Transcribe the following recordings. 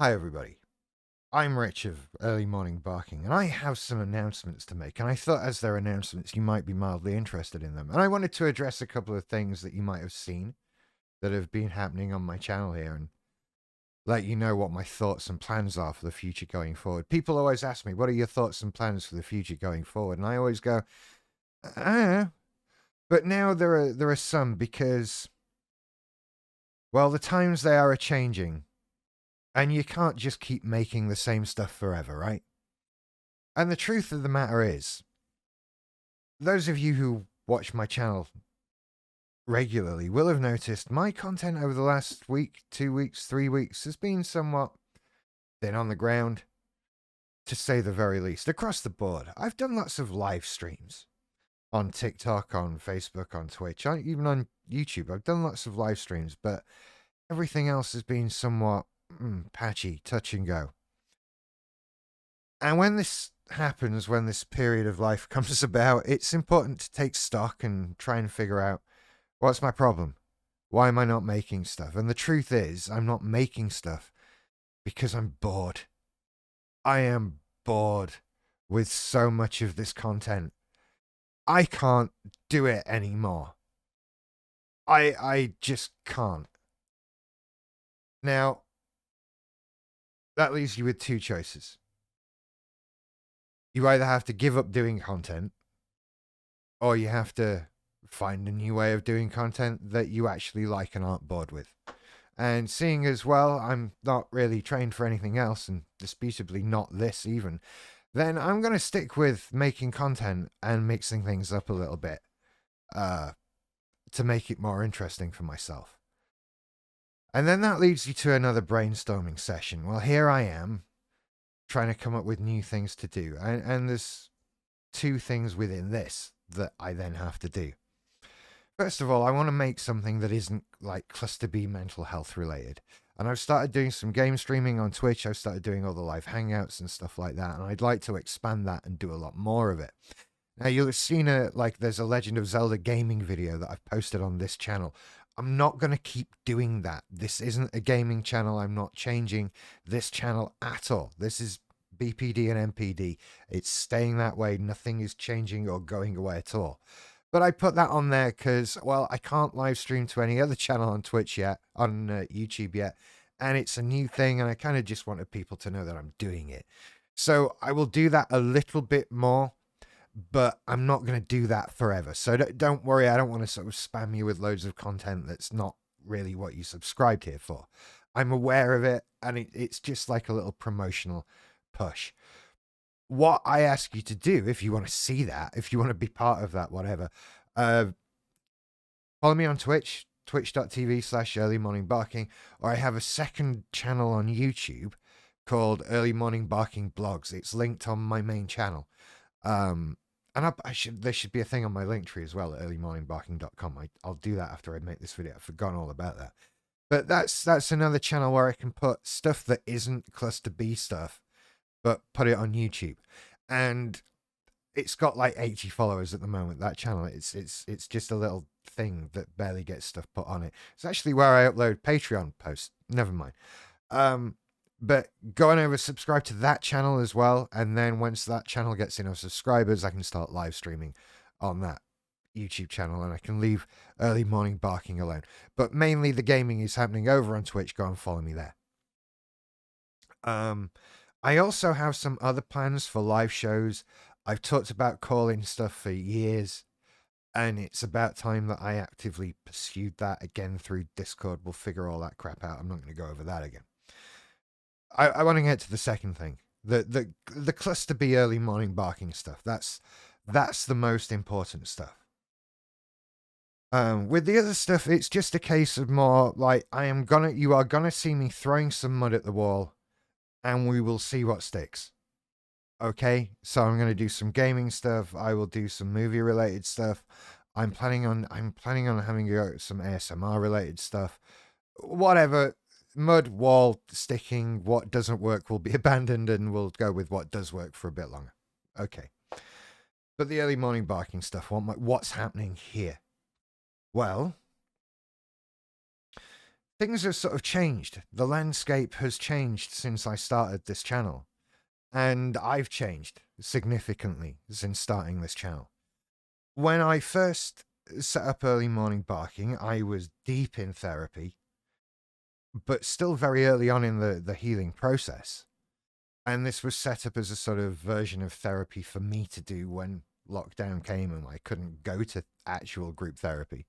Hi, everybody. I'm Rich of Early Morning Barking, and I have some announcements to make. And I thought, as they're announcements, you might be mildly interested in them. And I wanted to address a couple of things that you might have seen that have been happening on my channel here and let you know what my thoughts and plans are for the future going forward. People always ask me, what are your thoughts and plans for the future going forward? And I always go, I don't know. But now there are some because, well, the times they are changing. And you can't just keep making the same stuff forever, right? And the truth of the matter is, those of you who watch my channel regularly will have noticed my content over the last week, 2 weeks, 3 weeks has been somewhat thin on the ground, to say the very least, across the board. I've done lots of live streams on TikTok, on Facebook, on Twitch, even on YouTube. I've done lots of live streams, but everything else has been somewhat patchy, touch and go. And when this happens, when this period of life comes about, it's important to take stock and try and figure out, what's my problem? Why am I not making stuff? And the truth is, I'm not making stuff because I'm bored. I am bored with so much of this content. I can't do it anymore. I just can't. Now, that leaves you with two choices. You either have to give up doing content, or you have to find a new way of doing content that you actually like and aren't bored with. And seeing as well, I'm not really trained for anything else, and disputably not this even, then I'm going to stick with making content and mixing things up a little bit to make it more interesting for myself. And then that leads you to another brainstorming session. Well, here I am trying to come up with new things to do. And there's two things within this that I then have to do. First of all, I want to make something that isn't like cluster B mental health related. And I've started doing some game streaming on Twitch. I've started doing all the live hangouts and stuff like that. And I'd like to expand that and do a lot more of it. Now, you'll have seen there's a Legend of Zelda gaming video that I've posted on this channel. I'm not going to keep doing that. This isn't a gaming channel. I'm not changing this channel at all. This is BPD and MPD. It's staying that way. Nothing is changing or going away at all. But I put that on there because, well, I can't live stream to any other channel on Twitch yet, on YouTube yet. And it's a new thing, and I kind of just wanted people to know that I'm doing it. So I will do that a little bit more, but I'm not going to do that forever. So don't worry. I don't want to sort of spam you with loads of content that's not really what you subscribed here for. I'm aware of it, and it's just like a little promotional push. What I ask you to do, if you want to see that, if you want to be part of that, whatever, follow me on Twitch, twitch.tv/earlymorningbarking, or I have a second channel on YouTube called Early Morning Barking Blogs. It's linked on my main channel. And there should be a thing on my link tree as well at earlymorningbarking.com. I'll do that after I make this video. I've forgotten all about that. But that's another channel where I can put stuff that isn't cluster B stuff, but put it on YouTube. And it's got like 80 followers at the moment, that channel. It's just a little thing that barely gets stuff put on it. It's actually where I upload Patreon posts. Never mind. But go on over, subscribe to that channel as well. And then once that channel gets enough subscribers, I can start live streaming on that YouTube channel, and I can leave Early Morning Barking alone. But mainly the gaming is happening over on Twitch. Go and follow me there. I also have some other plans for live shows. I've talked about calling stuff for years, and it's about time that I actively pursued that again through Discord. We'll figure all that crap out. I'm not going to go over that again. I want to get to the second thing, the cluster B early morning barking stuff. That's the most important stuff. With the other stuff, it's just a case of more like you are gonna see me throwing some mud at the wall, and we will see what sticks. Okay, so I'm gonna do some gaming stuff. I will do some movie related stuff. I'm planning on having some ASMR related stuff. Whatever. Mud, wall, sticking, what doesn't work will be abandoned, and we'll go with what does work for a bit longer. Okay. But the early morning barking stuff, what's happening here? Well, things have sort of changed. The landscape has changed since I started this channel. And I've changed significantly since starting this channel. When I first set up Early Morning Barking, I was deep in therapy, but still very early on in the healing process. And this was set up as a sort of version of therapy for me to do when lockdown came and I couldn't go to actual group therapy.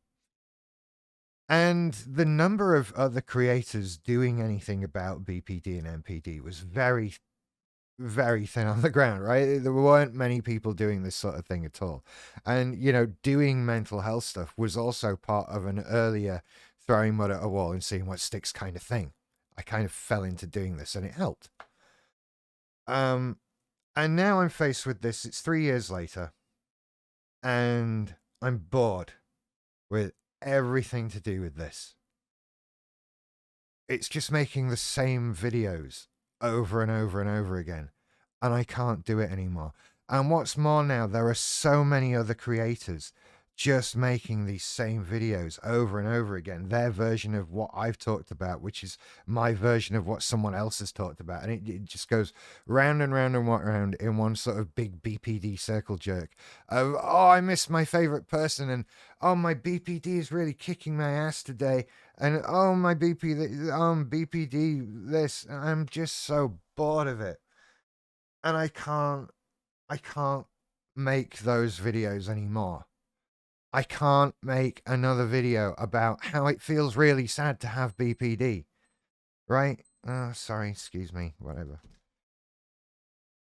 And the number of other creators doing anything about BPD and MPD was very, very thin on the ground, right? There weren't many people doing this sort of thing at all. And, you know, doing mental health stuff was also part of an earlier throwing mud at a wall and seeing what sticks kind of thing. I kind of fell into doing this and it helped. And now I'm faced with this. It's 3 years later and I'm bored with everything to do with this. It's just making the same videos over and over and over again, and I can't do it anymore. And what's more now, there are so many other creators just making these same videos over and over again, their version of what I've talked about, which is my version of what someone else has talked about, and it just goes round and round and round in one sort of big BPD circle jerk of, oh, I miss my favorite person, and oh, my BPD is really kicking my ass today, and oh, my BPD this, and I'm just so bored of it, and I can't make those videos anymore. I can't make another video about how it feels really sad to have BPD, right? Sorry, excuse me, whatever.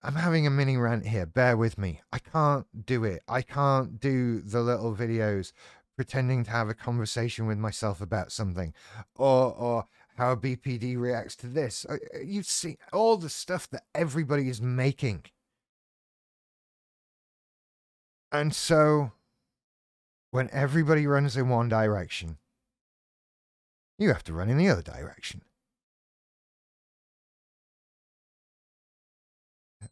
I'm having a mini rant here, bear with me. I can't do it. I can't do the little videos pretending to have a conversation with myself about something, or how BPD reacts to this. You see all the stuff that everybody is making. And so when everybody runs in one direction, you have to run in the other direction.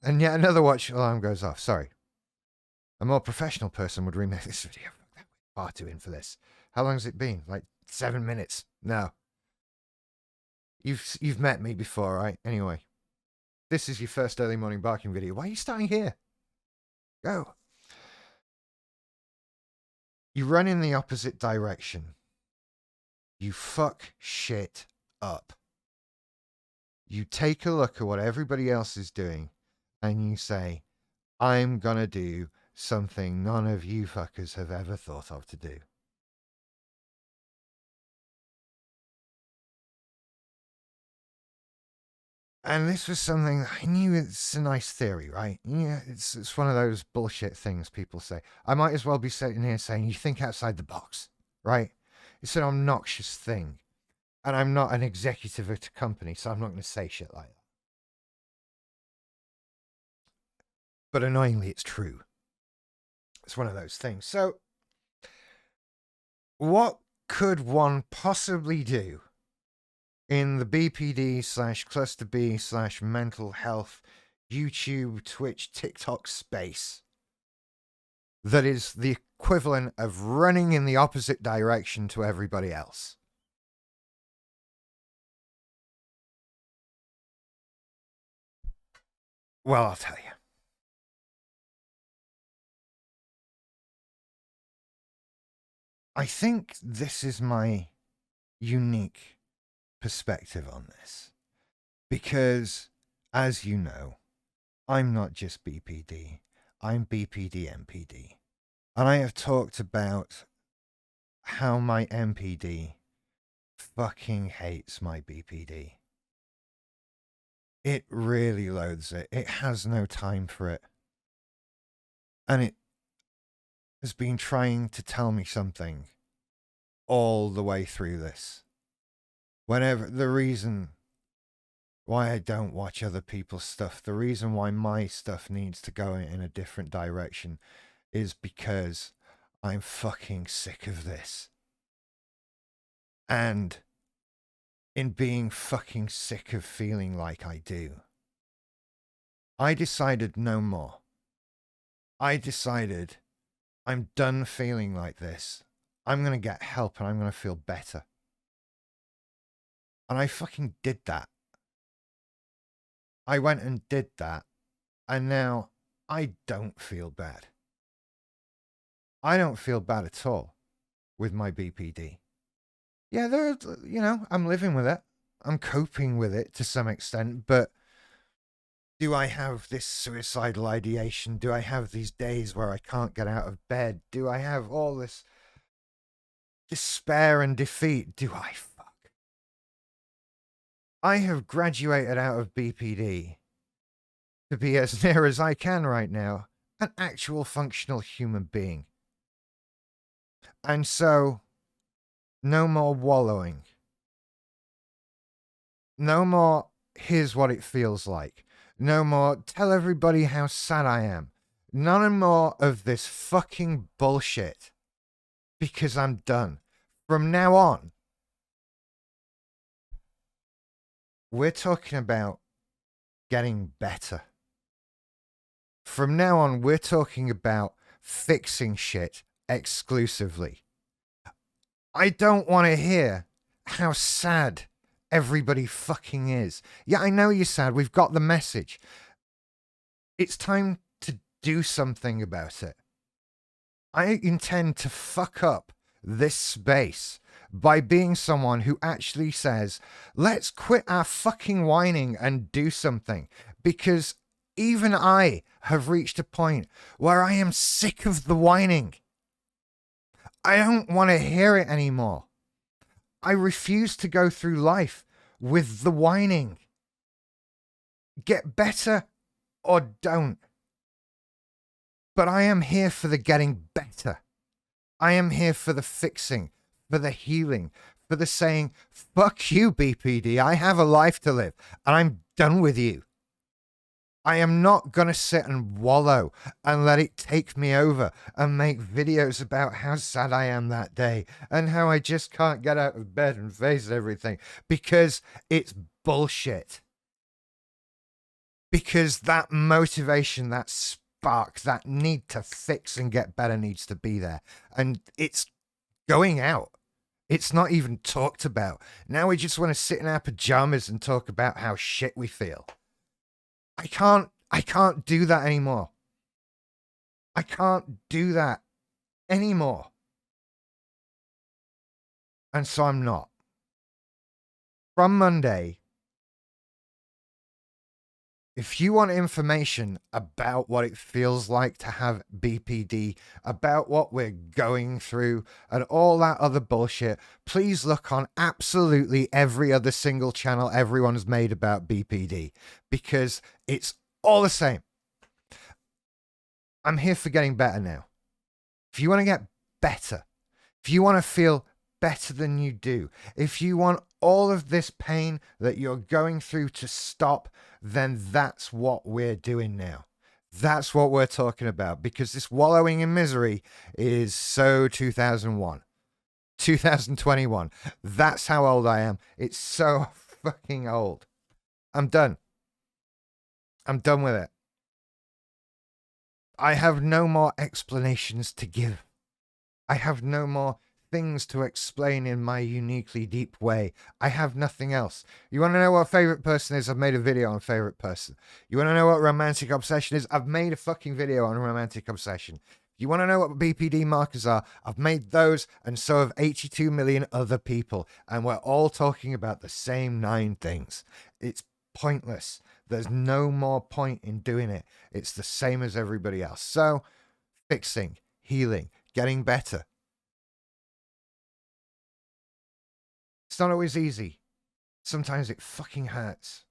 And yet another watch alarm goes off. Sorry. A more professional person would remake this video. Far too in for this. How long has it been? Like 7 minutes? No. You've met me before, right? Anyway. This is your first early morning barking video. Why are you starting here? Go. You run in the opposite direction. You fuck shit up. You take a look at what everybody else is doing and you say, I'm gonna do something none of you fuckers have ever thought of to do. And this was something I knew. It's a nice theory, right? Yeah, it's one of those bullshit things people say. I might as well be sitting here saying, you think outside the box, right? It's an obnoxious thing. And I'm not an executive at a company, so I'm not going to say shit like that. But annoyingly, it's true. It's one of those things. So, what could one possibly do in the BPD / cluster B / mental health YouTube, Twitch, TikTok space that is the equivalent of running in the opposite direction to everybody else? Well, I'll tell you. I think this is my unique perspective on this. Because, as you know, I'm not just BPD. I'm BPD MPD. And I have talked about how my MPD fucking hates my BPD. It really loathes it. It has no time for it. And it has been trying to tell me something all the way through this. Whenever the reason why I don't watch other people's stuff, the reason why my stuff needs to go in a different direction is because I'm fucking sick of this. And in being fucking sick of feeling like I do, I decided no more. I decided I'm done feeling like this. I'm going to get help and I'm going to feel better. And I fucking did that. I went and did that. And now I don't feel bad. I don't feel bad at all with my BPD. Yeah, I'm living with it. I'm coping with it to some extent, but do I have this suicidal ideation? Do I have these days where I can't get out of bed? Do I have all this despair and defeat? Do I fuck? I have graduated out of BPD to be, as near as I can right now, an actual functional human being. And so, no more wallowing. No more, here's what it feels like. No more, tell everybody how sad I am. None more of this fucking bullshit. Because I'm done. From now on, we're talking about getting better. From now on, we're talking about fixing shit exclusively. I don't want to hear how sad everybody fucking is. Yeah, I know you're sad. We've got the message. It's time to do something about it. I intend to fuck up this space by being someone who actually says, let's quit our fucking whining and do something. Because even I have reached a point where I am sick of the whining. I don't want to hear it anymore. I refuse to go through life with the whining. Get better or don't. But I am here for the getting better. I am here for the fixing, for the healing, for the saying, fuck you, BPD. I have a life to live and I'm done with you. I am not going to sit and wallow and let it take me over and make videos about how sad I am that day and how I just can't get out of bed and face everything because it's bullshit. Because that motivation, that spark, that need to fix and get better needs to be there. And it's going out. It's not even talked about. Now we just want to sit in our pajamas and talk about how shit we feel. I can't do that anymore. I can't do that anymore. And so I'm not. From Monday, if you want information about what it feels like to have BPD, about what we're going through, and all that other bullshit, please look on absolutely every other single channel everyone's made about BPD, because it's all the same. I'm here for getting better now. If you want to get better, if you want to feel better than you do, if you want all of this pain that you're going through to stop, then that's what we're doing now. That's what we're talking about, because this wallowing in misery is so 2001, 2021. That's how old I am. It's so fucking old. I'm done. I'm done with it. I have no more explanations to give. I have no more things to explain in my uniquely deep way. I have nothing else. You want to know what favorite person is? I've made a video on favorite person. You want to know what romantic obsession is? I've made a fucking video on romantic obsession. You want to know what BPD markers are? I've made those, and so have 82 million other people, and we're all talking about the same 9 things. It's pointless. There's no more point in doing it. It's the same as everybody else. So, fixing, healing, getting better. It's not always easy. Sometimes it fucking hurts.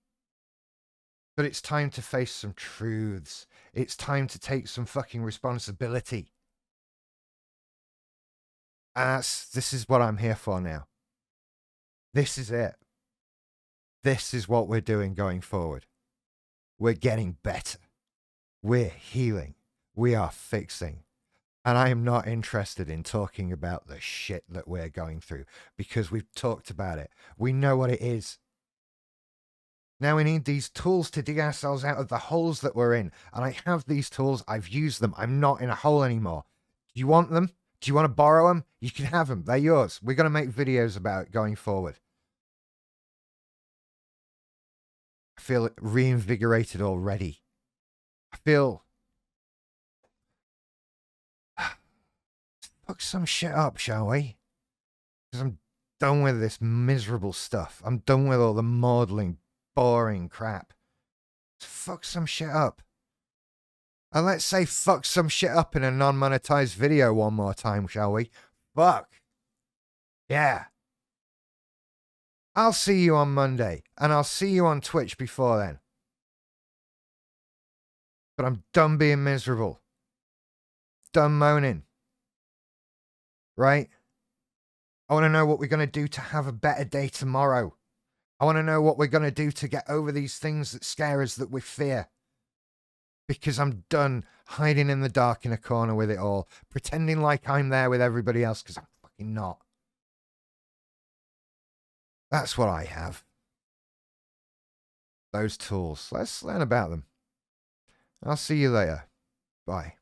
But it's time to face some truths. It's time to take some fucking responsibility. And this is what I'm here for now. This is it. This is what we're doing going forward. We're getting better. We're healing. We are fixing. And I am not interested in talking about the shit that we're going through, because we've talked about it. We know what it is. Now we need these tools to dig ourselves out of the holes that we're in. And I have these tools. I've used them. I'm not in a hole anymore. Do you want them? Do you want to borrow them? You can have them. They're yours. We're going to make videos about it going forward. feel reinvigorated already. I feel... Fuck some shit up, shall we? Because I'm done with this miserable stuff. I'm done with all the maudling, boring crap. Let's fuck some shit up. And let's say fuck some shit up in a non-monetized video one more time, shall we? Fuck. Yeah. I'll see you on Monday, and I'll see you on Twitch before then. But I'm done being miserable. Done moaning. Right? I want to know what we're going to do to have a better day tomorrow. I want to know what we're going to do to get over these things that scare us, that we fear. Because I'm done hiding in the dark in a corner with it all, pretending like I'm there with everybody else, because I'm fucking not. That's what I have. Those tools. Let's learn about them. I'll see you later. Bye.